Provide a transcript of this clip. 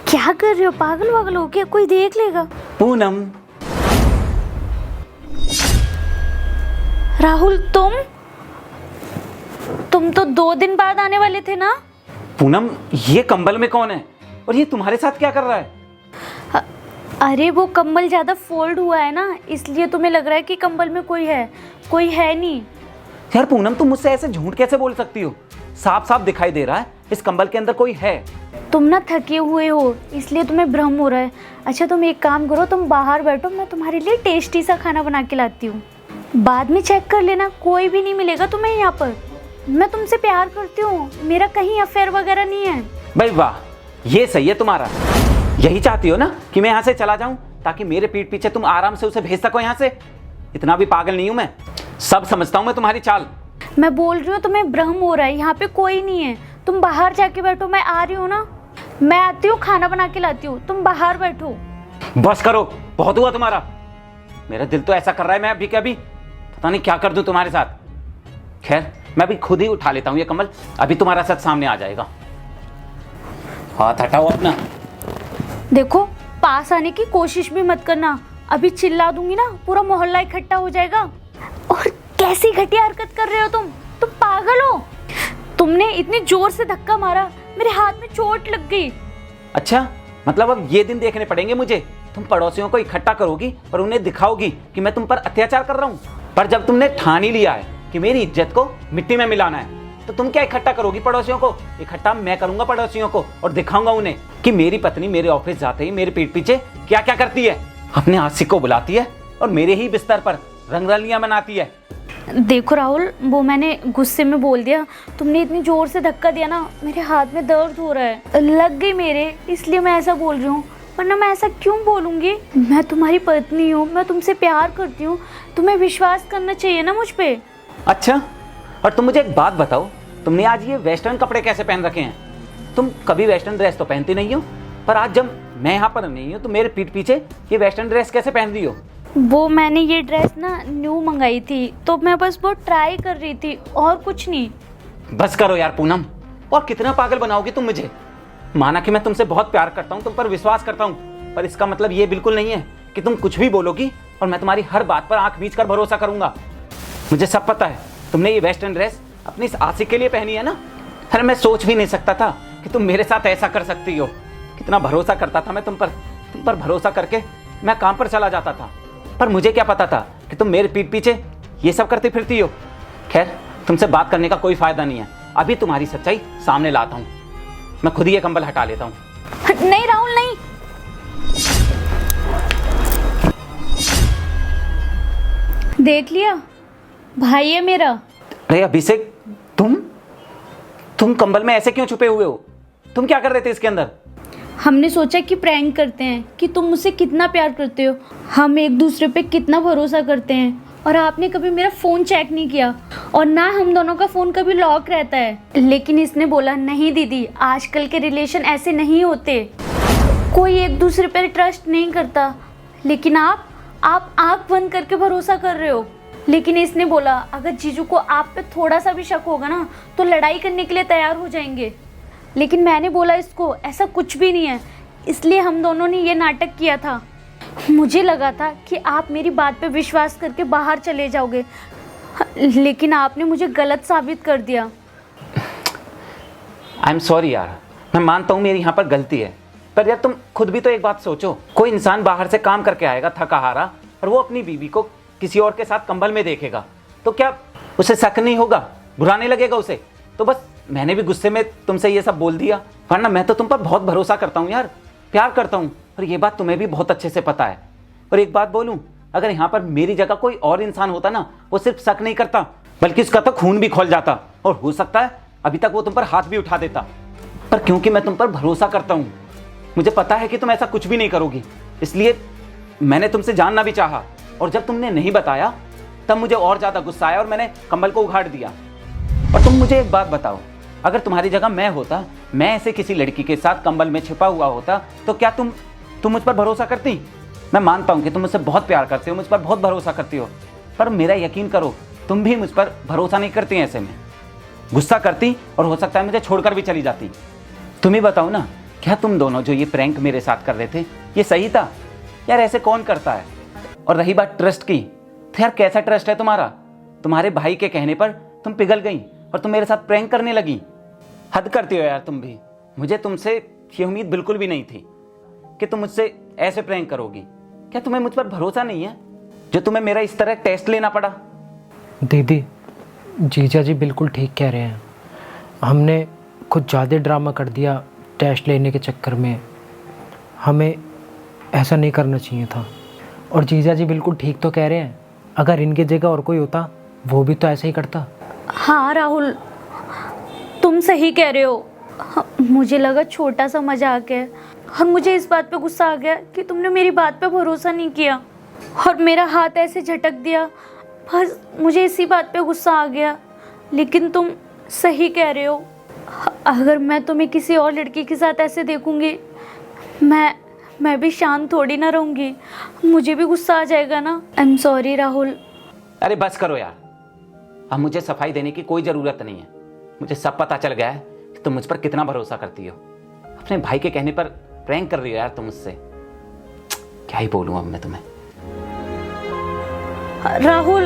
क्या कर रहे हो? पागल वागल हो क्या? कोई देख लेगा। पूनम, राहुल तुम तो 2 दिन बाद आने वाले थे ना। पूनम ये कंबल में कौन है और ये तुम्हारे साथ क्या कर रहा है? अरे वो कंबल ज़्यादा फोल्ड हुआ है ना, इसलिए तुम्हें लग रहा है कि कंबल में कोई है नहीं। यार पूनम, तुम मुझसे ऐसे झूठ कैसे बोल सकती हो? साफ साफ दिखाई दे रहा है इस कंबल के अंदर कोई है। तुम ना थके हुए हो इसलिए तुम्हें भ्रम हो रहा है। अच्छा तुम एक काम करो, तुम बाहर बैठो, मैं तुम्हारे लिए टेस्टी सा खाना बना के लाती हूँ। बाद में चेक कर लेना, कोई भी नहीं मिलेगा तुम्हें यहाँ पर। मैं तुमसे प्यार करती हूँ, मेरा कहीं अफेयर वगैरह नहीं है। भाई वाह, ये सही है तुम्हारा। यही चाहती हो ना कि मैं यहाँ से चला जाऊं ताकि मेरे पीठ पीछे तुम आराम से उसे भेज सको यहाँ से? इतना भी पागल नहीं हूं मैं, सब समझता हूं मैं तुम्हारी चाल। मैं बोल रही हूँ तुम्हें भ्रम हो रहा है, यहाँ पे कोई नहीं है। तुम बाहर जाके बैठो, मैं आ रही हूँ ना, मैं आती हूँ, खाना बना के लाती हूँ, तुम बाहर बैठो। बस करो, बहुत हुआ तुम्हारा। मेरा दिल तो ऐसा कर रहा है मैं अभी कभी पता नहीं क्या कर दूं तुम्हारे साथ। खैर मैं अभी खुद ही उठा लेता हूँ ये कंबल, अभी तुम्हारा सच सामने आ जाएगा। हाथ हटाओ अपना। देखो पास आने की कोशिश भी मत करना, अभी चिल्ला दूंगी ना पूरा मोहल्ला इकट्ठा हो जाएगा। और कैसी घटिया हरकत कर रहे हो तुम पागल हो। तुमने इतनी जोर से धक्का मारा, मेरे हाथ में चोट लग गई। अच्छा मतलब अब ये दिन देखने पड़ेंगे मुझे। तुम पड़ोसियों को इकट्ठा करोगी और उन्हें दिखाओगी कि मैं तुम पर अत्याचार कर रहा हूँ। पर जब तुमने ठान ही लिया है कि मेरी इज्जत को मिट्टी में मिलाना है तो तुम क्या इकट्ठा करोगी पड़ोसियों को? इकट्ठा मैं करूंगा पड़ोसियों को और दिखाऊंगा उन्हें कि मेरी पत्नी मेरे ऑफिस जाते ही मेरे पीठ पीछे क्या क्या करती है। अपने आशिक को बुलाती है और मेरे ही बिस्तर पर रंगरलियां बनाती है। देखो राहुल, वो मैंने गुस्से में बोल दिया। तुमने इतनी जोर से धक्का दिया ना, मेरे हाथ में दर्द हो रहा है, लग गई मेरे, इसलिए मैं ऐसा बोल रही हूँ। वरना मैं ऐसा क्यों बोलूँगी? मैं तुम्हारी पत्नी हूँ, मैं तुमसे प्यार करती हूँ, तुम्हें विश्वास करना चाहिए ना मुझ पे। अच्छा, और तुम मुझे एक बात बताओ, तुमने आज ये वेस्टर्न कपड़े कैसे पहन रखे हैं? तुम कभी वेस्टर्न ड्रेस तो पहनती नहीं हो, पर आज जब मैं यहाँ पर नहीं हूँ तो मेरे पीठ पीछे ये वेस्टर्न ड्रेस कैसे पहन रही हो? वो मैंने ये ड्रेस ना न्यू मंगाई थी, तो मैं बस वो ट्राई कर रही थी और कुछ नहीं। बस करो यार पूनम, और कितना पागल बनाओगी तुम मुझे? माना कि मैं तुमसे बहुत प्यार करता हूँ, तुम पर विश्वास करता हूँ, पर इसका मतलब ये बिल्कुल नहीं है कि तुम कुछ भी बोलोगी और मैं तुम्हारी हर बात पर आंख मीच कर भरोसा करूंगा। मुझे सब पता है, तुमने ये वेस्टर्न ड्रेस अपनी इस आशिक के लिए पहनी है ना। अरे मैं सोच भी नहीं सकता था कि तुम मेरे साथ ऐसा कर सकती हो। कितना भरोसा करता था मैं तुम पर भरोसा करके मैं काम पर चला जाता था, पर मुझे क्या पता था कि तुम मेरे पीठ पीछे ये सब करती फिरती हो। खैर तुमसे बात करने का कोई फायदा नहीं है, अभी तुम्हारी सच्चाई सामने लाता हूँ। मैं खुद ही ये कंबल हटा लेता हूँ। नहीं राहुल नहीं। देख लिया, भाई है मेरा। अरे अभिषेक, तुम कंबल में ऐसे क्यों छुपे हुए हो? तुम क्या कर रहे थे इसके अंदर? हमने सोचा कि प्रैंक करते हैं कि तुम मुझसे कितना प्यार करते हो, हम एक दूसरे पे कितना भरोसा करते हैं, और आपने कभी मेरा फ़ोन चेक नहीं किया और ना हम दोनों का फ़ोन कभी लॉक रहता है। लेकिन इसने बोला नहीं दीदी, आजकल के रिलेशन ऐसे नहीं होते, कोई एक दूसरे पर ट्रस्ट नहीं करता। लेकिन आप आँख बंद करके भरोसा कर रहे हो। लेकिन इसने बोला अगर जीजू को आप पे थोड़ा सा भी शक होगा ना तो लड़ाई करने के लिए तैयार हो जाएंगे। लेकिन मैंने बोला इसको ऐसा कुछ भी नहीं है, इसलिए हम दोनों ने ये नाटक किया था। मुझे लगा था कि आप मेरी बात पे विश्वास करके बाहर चले जाओगे, लेकिन आपने मुझे गलत साबित कर दिया। आई एम सॉरी यार, मैं मानता हूँ मेरी यहाँ पर गलती है, पर यार तुम खुद भी तो एक बात सोचो। कोई इंसान बाहर से काम करके आएगा थका हारा और वो अपनी बीवी को किसी और के साथ कंबल में देखेगा तो क्या उसे शक नहीं होगा, बुरा नहीं लगेगा उसे? तो बस मैंने भी गुस्से में तुमसे ये सब बोल दिया, वरना मैं तो तुम पर बहुत भरोसा करता हूँ यार, प्यार करता हूँ, और ये बात तुम्हें भी बहुत अच्छे से पता है। और एक बात बोलूँ, अगर यहाँ पर मेरी जगह कोई और इंसान होता ना, वो सिर्फ शक नहीं करता बल्कि उसका तो खून भी खौल जाता, और हो सकता है अभी तक वो तुम पर हाथ भी उठा देता। पर क्योंकि मैं तुम पर भरोसा करता हूँ, मुझे पता है कि तुम ऐसा कुछ भी नहीं करोगी, इसलिए मैंने तुमसे जानना भी चाहा, और जब तुमने नहीं बताया तब मुझे और ज़्यादा गुस्सा आया और मैंने कंबल को उखाड़ दिया। और तुम मुझे एक बात बताओ, अगर तुम्हारी जगह मैं होता, मैं ऐसे किसी लड़की के साथ कंबल में छिपा हुआ होता, तो क्या तुम मुझ पर भरोसा करती? मैं मानता हूँ कि तुम मुझसे बहुत प्यार करते हो, मुझ पर बहुत भरोसा करती हो, पर मेरा यकीन करो तुम भी मुझ पर भरोसा नहीं करती। ऐसे में गुस्सा करती और हो सकता है मुझे छोड़कर भी चली जाती। तुम ही बताओ ना क्या तुम दोनों जो ये प्रैंक मेरे साथ कर रहे थे ये सही था? यार ऐसे कौन करता है? और रही बात ट्रस्ट की, तो यार कैसा ट्रस्ट है तुम्हारा? तुम्हारे भाई के कहने पर तुम पिघल गई और तुम मेरे साथ प्रैंक करने लगी। हद करती हो यार तुम भी। मुझे तुमसे ये उम्मीद बिल्कुल भी नहीं थी कि तुम मुझसे ऐसे प्रैंक करोगी। क्या तुम्हें मुझ पर भरोसा नहीं है जो तुम्हें मेरा इस तरह टेस्ट लेना पड़ा? दीदी, जीजा जी बिल्कुल ठीक कह रहे हैं। हमने कुछ ज़्यादा ड्रामा कर दिया टेस्ट लेने के चक्कर में। हमें ऐसा नहीं करना चाहिए था। और जीजा जी बिल्कुल ठीक तो कह रहे हैं, अगर इनकी जगह और कोई होता वो भी तो ऐसे ही करता। हाँ राहुल, तुम सही कह रहे हो। मुझे लगा छोटा सा मजाक है और मुझे इस बात पे गुस्सा आ गया कि तुमने मेरी बात पे भरोसा नहीं किया और मेरा हाथ ऐसे झटक दिया। बस मुझे इसी बात पे गुस्सा आ गया। लेकिन तुम सही कह रहे हो, अगर मैं तुम्हें किसी और लड़की के साथ ऐसे देखूंगी, मैं भी शांत थोड़ी ना रहूंगी। मुझे भी गुस्सा आ जाएगा ना। I am sorry Rahul. अरे बस करो यार, अब मुझे सफाई देने की कोई ज़रूरत नहीं है। मुझे सब पता चल गया है कि तुम मुझ पर कितना भरोसा करती हो। अपने भाई के कहने पर प्रैंक कर रही हो यार तुम मुझसे। क्या ही बोलूँ अब मैं तुम्हें। राहुल,